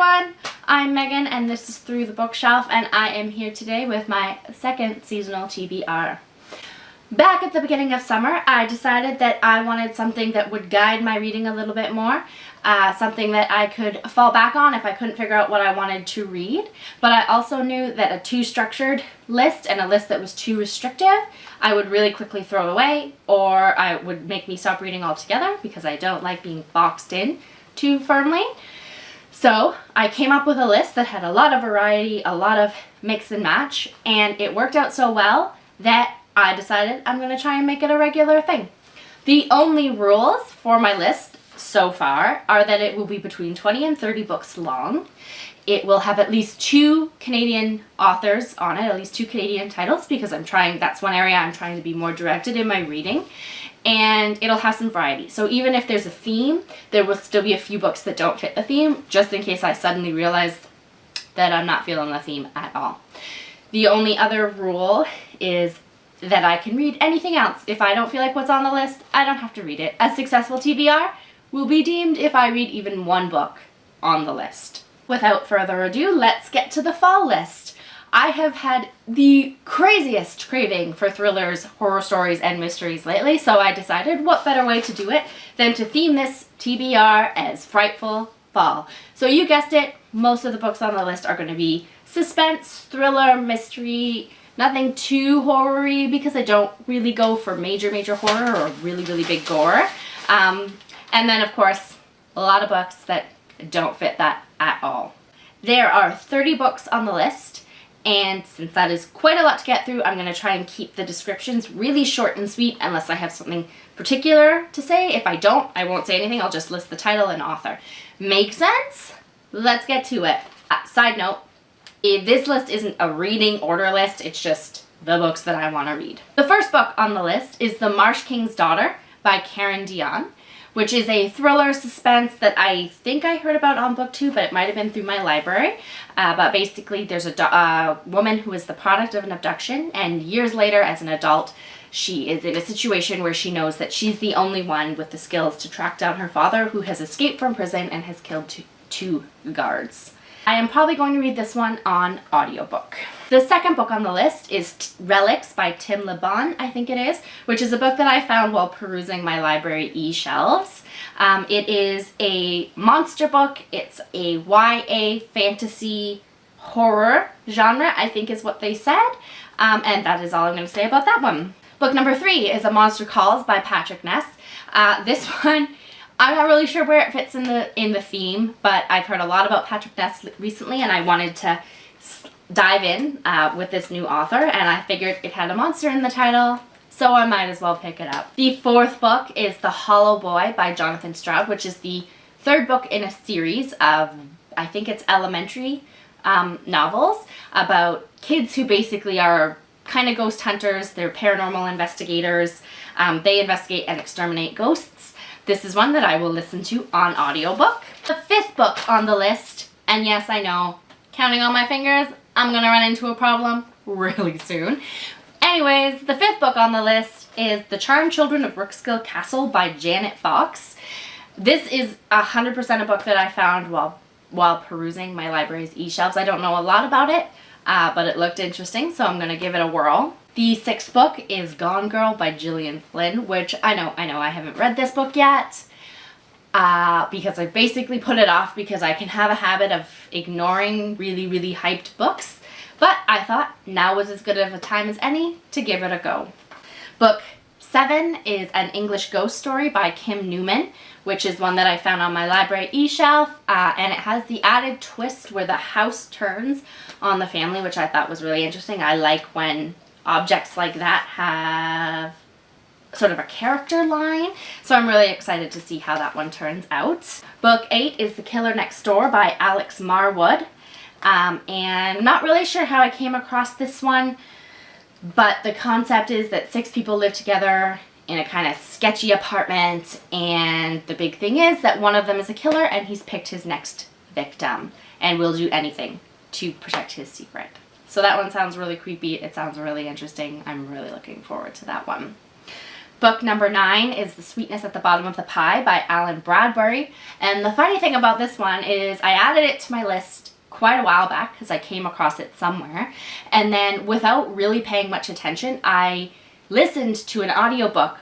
everyone, I'm Megan and this is Through the Bookshelf, and I am here today with my second seasonal TBR. Back at the beginning of summer, I decided that I wanted something that would guide my reading a little bit more, something that I could fall back on if I couldn't figure out what I wanted to read, but I also knew that a too structured list and a list that was too restrictive I would really quickly throw away, or I would make me stop reading altogether because I don't like being boxed in too firmly. So I came up with a list that had a lot of variety, a lot of mix and match, and it worked out so well that I decided I'm going to try and make it a regular thing. The only rules for my list so far are that it will be between 20 and 30 books long. It will have at least 2 Canadian authors on it, at least 2 Canadian titles, because that's one area I'm trying to be more directed in my reading. And it'll have some variety. So even if there's a theme, there will still be a few books that don't fit the theme, just in case I suddenly realize that I'm not feeling the theme at all. The only other rule is that I can read anything else. If I don't feel like what's on the list, I don't have to read it. A successful TBR will be deemed if I read even one book on the list. Without further ado, let's get to the fall list. I have had the craziest craving for thrillers, horror stories, and mysteries lately, so I decided what better way to do it than to theme this TBR as Frightful Fall. So you guessed it, most of the books on the list are going to be suspense, thriller, mystery, nothing too horror-y because I don't really go for major horror or really big gore. And then of course, a lot of books that don't fit that at all. There are 30 books on the list. And since that is quite a lot to get through, I'm going to try and keep the descriptions really short and sweet unless I have something particular to say. If I don't, I won't say anything. I'll just list the title and author. Make sense? Let's get to it. Side note, this list isn't a reading order list. It's just the books that I want to read. The first book on the list is The Marsh King's Daughter by Karen Dion, which is a thriller suspense that I think I heard about on BookTube, but it might have been through my library. But basically, there's a woman who is the product of an abduction, and years later, as an adult, she is in a situation where she knows that she's the only one with the skills to track down her father, who has escaped from prison and has killed two guards. I am probably going to read this one on audiobook. The second book on the list is Relics by Tim LeBon, I think it is, which is a book that I found while perusing my library e-shelves. It is a monster book. It's a YA fantasy horror genre, I think is what they said. And that is all I'm going to say about that one. Book number 3 is A Monster Calls by Patrick Ness. This one, I'm not really sure where it fits in the theme, but I've heard a lot about Patrick Ness recently, and I wanted to dive in with this new author, and I figured it had a monster in the title, so I might as well pick it up. The fourth book is The Hollow Boy by Jonathan Stroud, which is the third book in a series of, I think it's elementary novels about kids who basically are kind of ghost hunters. They're paranormal investigators. They investigate and exterminate ghosts. This is one that I will listen to on audiobook. The fifth book on the list, and yes, I know, counting on my fingers, I'm gonna run into a problem really soon. Anyways, the fifth book on the list is The Charmed Children of Rookskill Castle by Janet Fox. This is 100% a book that I found while perusing my library's e-shelves. I don't know a lot about it, but it looked interesting, so I'm gonna give it a whirl. The sixth book is Gone Girl by Gillian Flynn, which I know I haven't read this book yet because I basically put it off because I can have a habit of ignoring really hyped books, but I thought now was as good of a time as any to give it a go. Book 7 is An English Ghost Story by Kim Newman, which is one that I found on my library e-shelf, and it has the added twist where the house turns on the family, which I thought was really interesting. I like when objects like that have sort of a character line, so I'm really excited to see how that one turns out. Book 8 is The Killer Next Door by Alex Marwood, and I'm not really sure how I came across this one, but the concept is that 6 people live together in a kind of sketchy apartment, and the big thing is that one of them is a killer and he's picked his next victim and will do anything to protect his secret. So that one sounds really creepy. It sounds really interesting. I'm really looking forward to that one. Book number 9 is The Sweetness at the Bottom of the Pie by Alan Bradbury. And the funny thing about this one is I added it to my list quite a while back because I came across it somewhere. And then without really paying much attention, I listened to an audiobook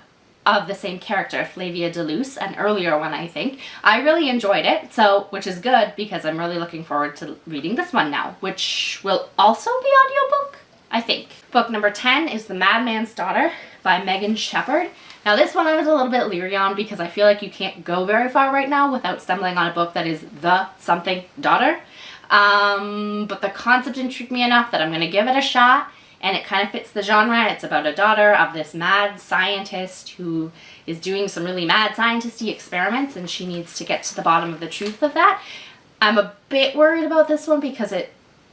of the same character, Flavia de Luce, an earlier one, I think. I really enjoyed it, which is good because I'm really looking forward to reading this one now, which will also be audiobook, I think. Book number 10 is The Madman's Daughter by Megan Shepherd. Now this one I was a little bit leery on because I feel like you can't go very far right now without stumbling on a book that is the something daughter. But the concept intrigued me enough that I'm going to give it a shot, and it kind of fits the genre. It's about a daughter of this mad scientist who is doing some really mad scientisty experiments, and she needs to get to the bottom of the truth of that. I'm a bit worried about this one because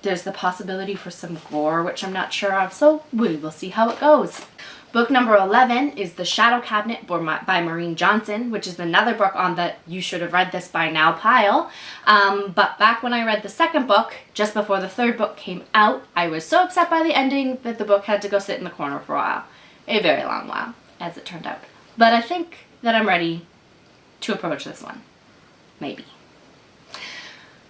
there's the possibility for some gore, which I'm not sure of, so we will see how it goes. Book number 11 is The Shadow Cabinet by Maureen Johnson, which is another book on the you should have read this by now pile. But back when I read the second book, just before the third book came out, I was so upset by the ending that the book had to go sit in the corner for a while. A very long while, as it turned out. But I think that I'm ready to approach this one. Maybe.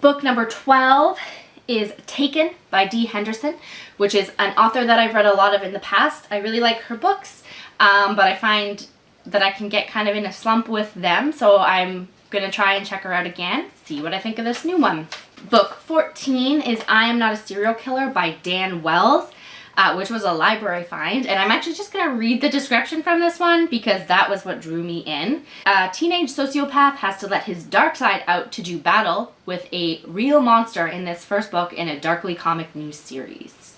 Book number 12 is Taken by Dee Henderson, which is an author that I've read a lot of in the past. I really like her books, but I find that I can get kind of in a slump with them, so I'm going to try and check her out again, see what I think of this new one. Book 14 is I Am Not a Serial Killer by Dan Wells, which was a library find, and I'm actually just going to read the description from this one because that was what drew me in. A teenage sociopath has to let his dark side out to do battle with a real monster in this first book in a darkly comic news series.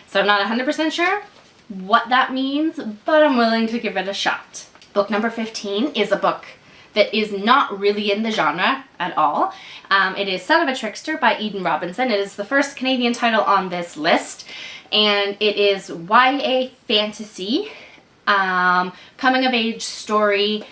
So I'm not 100% sure what that means, but I'm willing to give it a shot. Book number 15 is a book that is not really in the genre at all. It is Son of a Trickster by Eden Robinson. It is the first Canadian title on this list, and it is YA fantasy, coming of age story,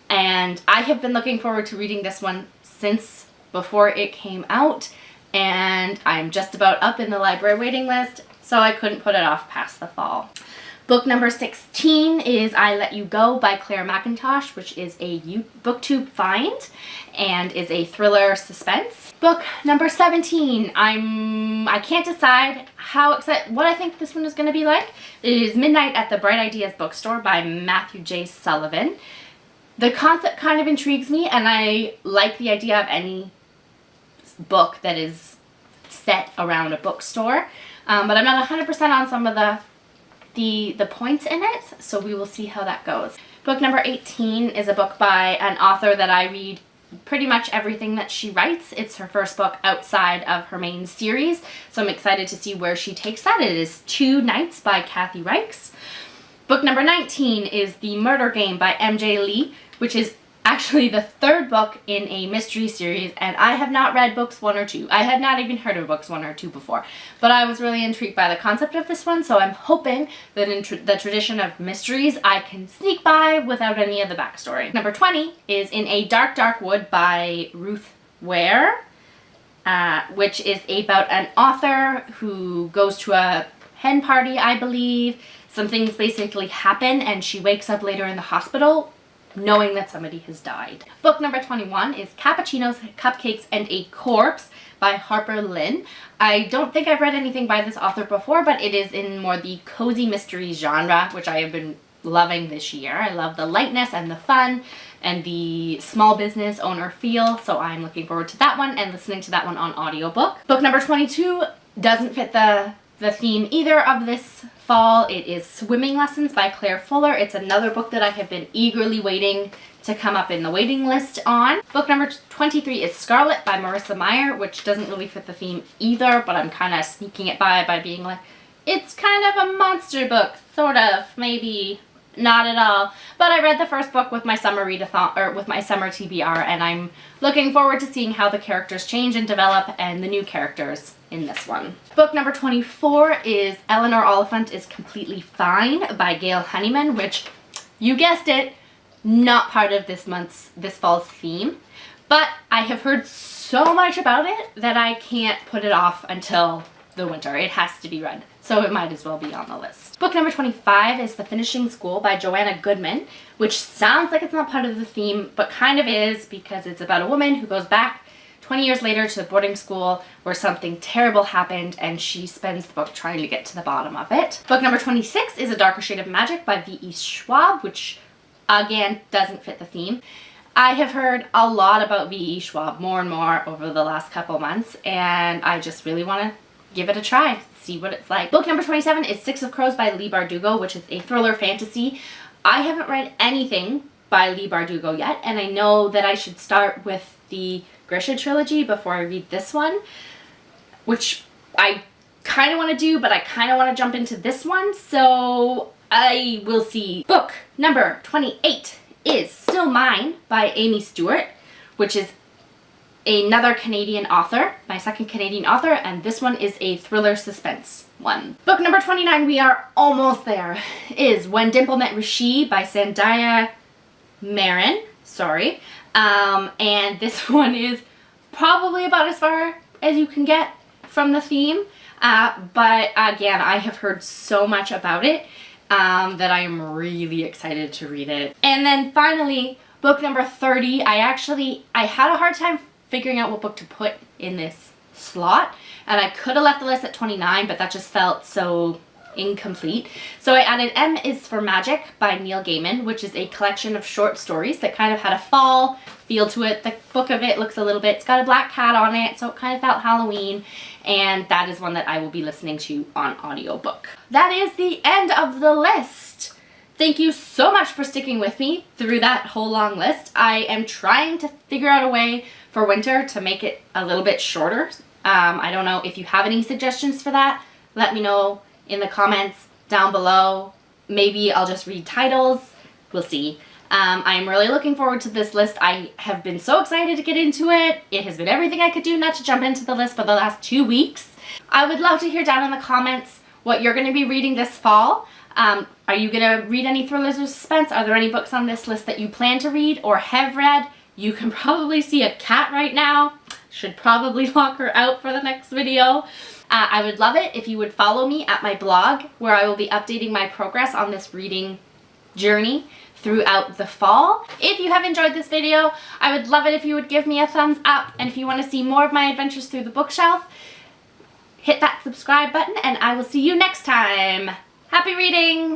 and I have been looking forward to reading this one since before it came out, and I'm just about up in the library waiting list, so I couldn't put it off past the fall. Book number 16 is I Let You Go by Claire McIntosh, which is a BookTube find and is a thriller suspense. Book number 17, I can't decide what I think this one is going to be like. It is Midnight at the Bright Ideas Bookstore by Matthew J. Sullivan. The concept kind of intrigues me, and I like the idea of any book that is set around a bookstore, but I'm not 100% on some of the points in it, so we will see how that goes. Book number 18 is a book by an author that I read pretty much everything that she writes. It's her first book outside of her main series, so I'm excited to see where she takes that. It is Two Nights by Kathy Reichs. Book number 19 is The Murder Game by MJ Lee, which is actually the third book in a mystery series, and I have not read books 1 or 2. I had not even heard of books 1 or 2 before, but I was really intrigued by the concept of this one, so I'm hoping that in the tradition of mysteries, I can sneak by without any of the backstory. Number 20 is In a Dark, Dark Wood by Ruth Ware, which is about an author who goes to a hen party, I believe. Some things basically happen, and she wakes up later in the hospital knowing that somebody has died. Book number 21 is Cappuccinos, Cupcakes, and a Corpse by Harper Lynn. I don't think I've read anything by this author before, but it is in more the cozy mystery genre, which I have been loving this year. I love the lightness and the fun and the small business owner feel, so I'm looking forward to that one and listening to that one on audiobook. Book number 22 doesn't fit the theme either of this fall. It is Swimming Lessons by Claire Fuller. It's another book that I have been eagerly waiting to come up in the waiting list on. Book number 23 is Scarlet by Marissa Meyer, which doesn't really fit the theme either, but I'm kind of sneaking it by being like, it's kind of a monster book, sort of, maybe. Not at all. But I read the first book with my summer readathon, or with my summer TBR, and I'm looking forward to seeing how the characters change and develop and the new characters in this one. Book number 24 is Eleanor Oliphant is Completely Fine by Gail Honeyman, which, you guessed it, not part of this fall's theme. But I have heard so much about it that I can't put it off until the winter. It has to be read. so it might as well be on the list. Book number 25 is The Finishing School by Joanna Goodman, which sounds like it's not part of the theme, but kind of is, because it's about a woman who goes back 20 years later to the boarding school where something terrible happened, and she spends the book trying to get to the bottom of it. Book number 26 is A Darker Shade of Magic by V.E. Schwab, which again doesn't fit the theme. I have heard a lot about V.E. Schwab, more and more over the last couple months, and I just really want to give it a try, see what it's like. Book number 27 is Six of Crows by Leigh Bardugo, which is a thriller fantasy. I haven't read anything by Leigh Bardugo yet, and I know that I should start with the Grisha trilogy before I read this one, which I kind of want to do, but I kind of want to jump into this one, so I will see. Book number 28 is Still Mine by Amy Stewart, which is another Canadian author, my second Canadian author, and this one is a thriller suspense one. Book number 29, we are almost there, is When Dimple Met Rishi by Sandhya Marin, sorry. And this one is probably about as far as you can get from the theme, but again, I have heard so much about it that I am really excited to read it. And then finally, book number 30, I had a hard time figuring out what book to put in this slot, and I could have left the list at 29, but that just felt so incomplete. So I added M is for Magic by Neil Gaiman, which is a collection of short stories that kind of had a fall feel to it. The book of it looks a little bit, it's got a black cat on it, so it kind of felt Halloween, and that is one that I will be listening to on audiobook. That is the end of the list. Thank you so much for sticking with me through that whole long list. I am trying to figure out a way for winter to make it a little bit shorter. I don't know if you have any suggestions for that. Let me know in the comments down below. Maybe I'll just read titles. We'll see. I'm really looking forward to this list. I have been so excited to get into it. It has been everything I could do not to jump into the list for the last 2 weeks. I would love to hear down in the comments what you're going to be reading this fall. Are you going to read any thrillers or suspense? Are there any books on this list that you plan to read or have read? You can probably see a cat right now. Should probably lock her out for the next video. I would love it if you would follow me at my blog, where I will be updating my progress on this reading journey throughout the fall. If you have enjoyed this video, I would love it if you would give me a thumbs up, and if you want to see more of my adventures through the bookshelf, hit that subscribe button, and I will see you next time. Happy reading!